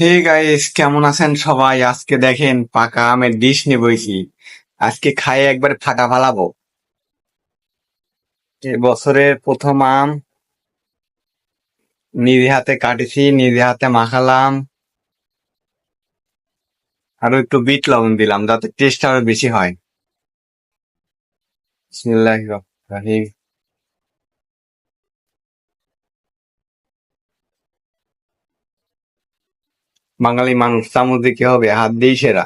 Hey guys, কেমন আছেন সবাই? আজকে দেখেন পাকা আমের ডিশ নিয়ে বইছি। আজকে খাই একবার ফাটা ফালাবো। এ বছরের প্রথম আম নিজে হাতে কাটেছি, নিজে হাতে মাখালাম, আরো একটু বিট লবণ দিলাম যাতে টেস্ট আরো বেশি হয়। বিসমিল্লাহির রহমানির রহিম। বাঙালি মানুষ চামচ দিয়ে কি হবে, হাত দিয়েই সেরা।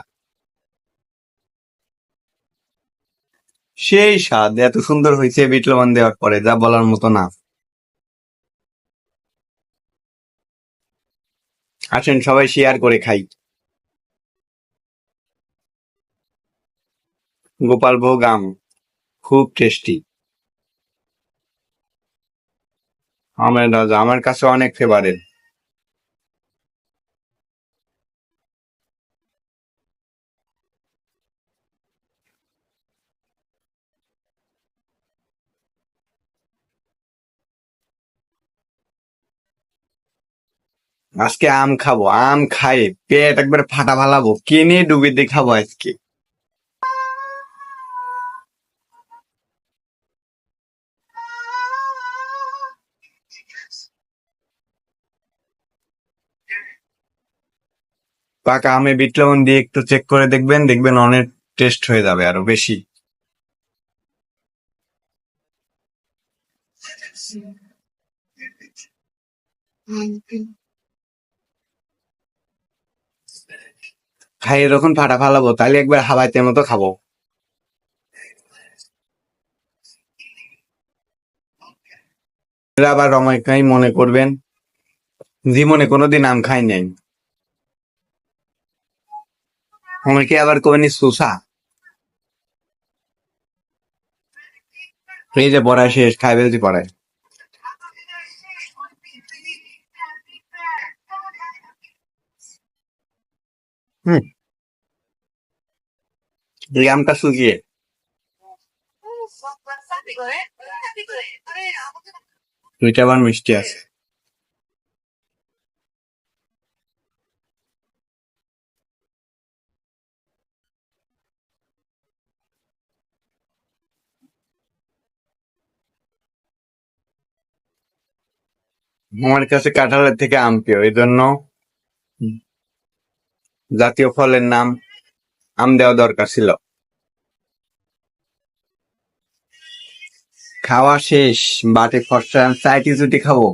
সেই স্বাদ, এত সুন্দর হয়েছে বিট লবণ দেওয়ার পরে, যা বলার মতো না। আসেন সবাই শেয়ার করে খাই। গোপালভোগ আম খুব টেস্টি। আমের রাজা আমার কাছে অনেক ফেভারিট। আজকে আম খাবো, আম খাই পেট একবার ফাটা ফালাবো, কিনে ডুবি দিয়ে খাবো আজকে। পাকা আমে বিট লবণ দিয়ে একটু চেক করে দেখবেন, দেখবেন অনেক টেস্ট হয়ে যাবে আরো বেশি। খাই এরকম ফাটা ফালাবো, তাহলে একবার হাবাইতে মতো খাবো। এরা আবার রমাইকাই মনে করবেন জীবনে কোনোদিন আম খাই নাই, অনেকে আবার কবেনি সুসা। এই যে পড়ায় শেষ, খাই ফেলছি পড়ায়। হুম, এই আমটা শুকিয়ে, দুইটা আবার মিষ্টি আছে। আমার কাছে কাঁঠালের থেকে আম প্রিয়, এই জন্য জাতীয় ফলের নাম আম দেওয়া দরকার ছিল। খাওয়া শেষ, বাটে ফর্সা চাইটি চুটি খাবো।